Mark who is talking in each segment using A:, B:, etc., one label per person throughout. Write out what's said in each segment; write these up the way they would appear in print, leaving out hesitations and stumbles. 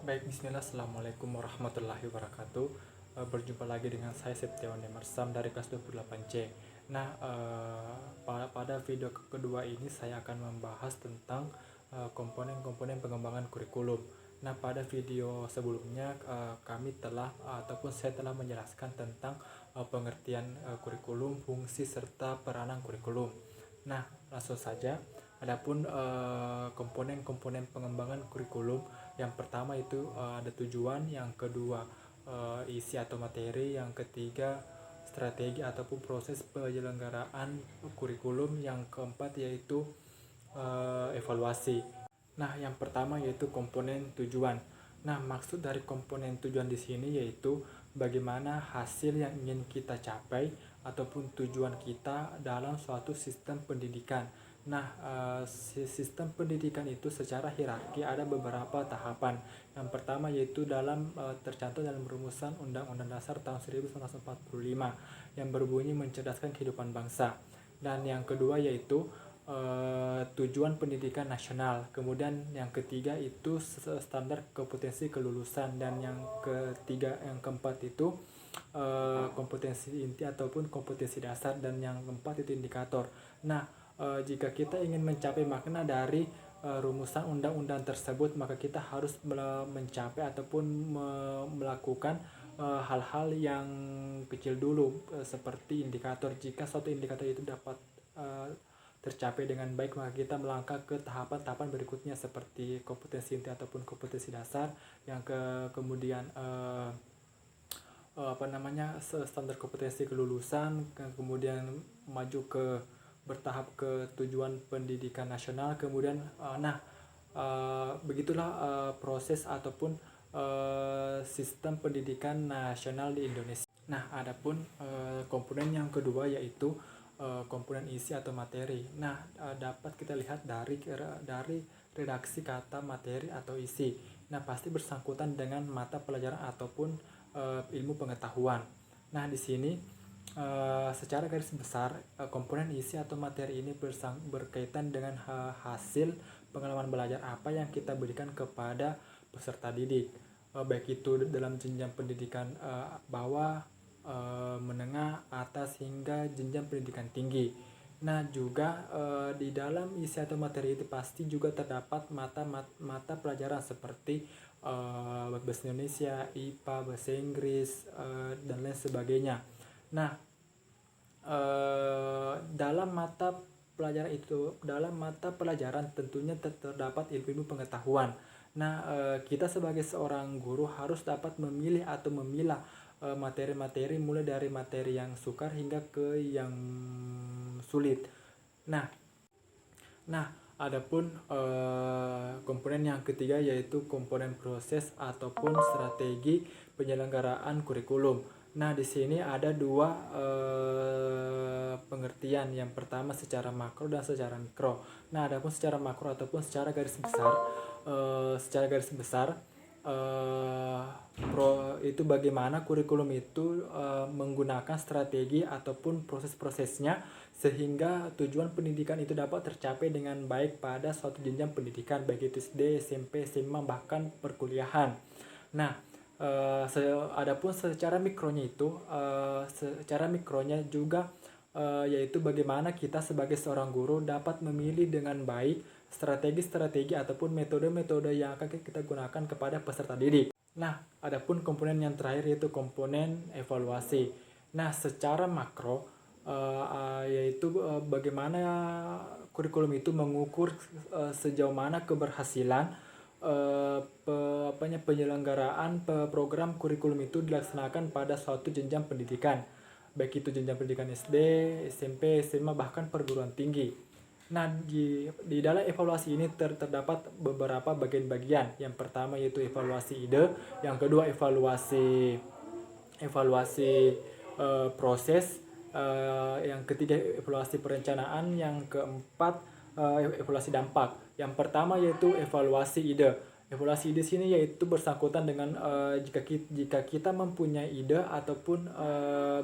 A: Baik, bismillah, assalamualaikum warahmatullahi wabarakatuh. Berjumpa lagi dengan saya Septiawan Demersam dari kelas 28C. Nah, pada video kedua ini saya akan membahas tentang komponen-komponen pengembangan kurikulum. Nah, pada video sebelumnya kami telah ataupun saya telah menjelaskan tentang pengertian kurikulum, fungsi serta peranan kurikulum. Nah, langsung saja. Adapun komponen-komponen pengembangan kurikulum, yang pertama itu ada tujuan, yang kedua isi atau materi, yang ketiga strategi ataupun proses penyelenggaraan kurikulum, yang keempat yaitu evaluasi. Nah, yang pertama yaitu komponen tujuan. Nah, maksud dari komponen tujuan di sini yaitu bagaimana hasil yang ingin kita capai ataupun tujuan kita dalam suatu sistem pendidikan. Nah, sistem pendidikan itu secara hierarki ada beberapa tahapan. Yang pertama yaitu tercantum dalam rumusan Undang-Undang Dasar tahun 1945 yang berbunyi mencerdaskan kehidupan bangsa. Dan yang kedua yaitu tujuan pendidikan nasional. Kemudian yang ketiga itu standar kompetensi kelulusan, dan yang keempat itu kompetensi inti ataupun kompetensi dasar, dan yang keempat itu indikator. Nah, jika kita ingin mencapai makna dari rumusan undang-undang tersebut, maka kita harus mencapai ataupun melakukan hal-hal yang kecil dulu, seperti indikator. Jika suatu indikator itu dapat tercapai dengan baik, maka kita melangkah ke tahapan-tahapan berikutnya seperti kompetensi inti ataupun kompetensi dasar, yang kemudian standar kompetensi kelulusan, kemudian maju ke bertahap ke tujuan pendidikan nasional. Kemudian begitulah proses ataupun sistem pendidikan nasional di Indonesia. Nah, adapun komponen yang kedua yaitu komponen isi atau materi. Nah, dapat kita lihat dari redaksi kata materi atau isi. Nah, pasti bersangkutan dengan mata pelajaran ataupun ilmu pengetahuan. Nah, di sini secara garis besar komponen isi atau materi ini berkaitan dengan hasil pengalaman belajar apa yang kita berikan kepada peserta didik, baik itu dalam jenjang pendidikan bawah, menengah, atas, hingga jenjang pendidikan tinggi. Nah, juga di dalam isi atau materi itu pasti juga terdapat mata pelajaran seperti bahasa Indonesia, IPA, bahasa Inggris, dan lain sebagainya. Nah, dalam mata pelajaran tentunya terdapat ilmu pengetahuan. Nah, kita sebagai seorang guru harus dapat memilih atau memilah materi-materi mulai dari materi yang sukar hingga ke yang sulit. Nah, adapun komponen yang ketiga yaitu komponen proses ataupun strategi penyelenggaraan kurikulum. Nah, di sini ada dua pengertian. Yang pertama secara makro dan secara mikro. Nah, adapun secara makro ataupun secara garis besar, itu bagaimana kurikulum itu menggunakan strategi ataupun proses-prosesnya sehingga tujuan pendidikan itu dapat tercapai dengan baik pada suatu jenjang pendidikan, baik itu SD, SMP, SMA, bahkan perkuliahan. Nah, adapun secara mikronya juga yaitu bagaimana kita sebagai seorang guru dapat memilih dengan baik strategi-strategi ataupun metode-metode yang akan kita gunakan kepada peserta didik. Nah, adapun komponen yang terakhir yaitu komponen evaluasi. Nah, secara makro yaitu bagaimana kurikulum itu mengukur sejauh mana keberhasilan penyelenggaraan program kurikulum itu dilaksanakan pada suatu jenjang pendidikan, baik itu jenjang pendidikan SD, SMP, SMA, bahkan perguruan tinggi. Nah, di dalam evaluasi ini terdapat beberapa bagian-bagian. Yang pertama yaitu evaluasi ide, yang kedua evaluasi proses, yang ketiga evaluasi perencanaan, yang keempat evaluasi dampak. Yang pertama yaitu evaluasi ide. Evaluasi ide sini yaitu bersangkutan dengan jika kita mempunyai ide ataupun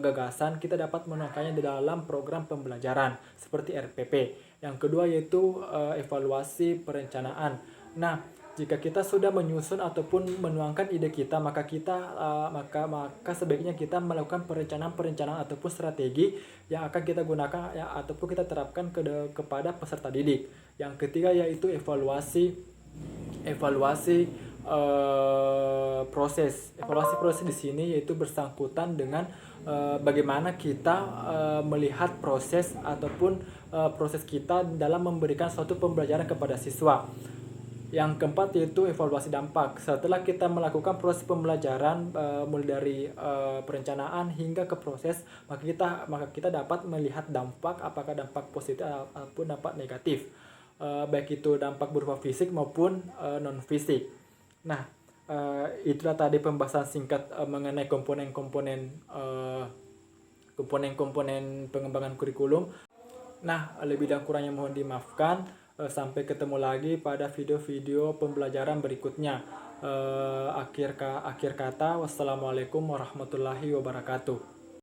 A: gagasan, kita dapat menuangkannya di dalam program pembelajaran seperti RPP. Yang kedua yaitu evaluasi perencanaan. Nah, Jika kita sudah menyusun ataupun menuangkan ide kita, maka maka sebaiknya kita melakukan perencanaan ataupun strategi yang akan kita gunakan ya, ataupun kita terapkan kepada peserta didik. Yang ketiga yaitu evaluasi proses. Evaluasi proses di sini yaitu bersangkutan dengan bagaimana kita melihat proses ataupun proses kita dalam memberikan suatu pembelajaran kepada siswa. Yang keempat yaitu evaluasi dampak. Setelah kita melakukan proses pembelajaran mulai dari perencanaan hingga ke proses, maka kita dapat melihat dampak, apakah dampak positif ataupun dampak negatif. Baik itu dampak berupa fisik maupun non fisik. Nah, itulah tadi pembahasan singkat mengenai komponen-komponen pengembangan kurikulum. Nah, lebih dan kurangnya mohon dimaafkan. Sampai ketemu lagi pada video-video pembelajaran berikutnya. Akhir kata, wassalamualaikum warahmatullahi wabarakatuh.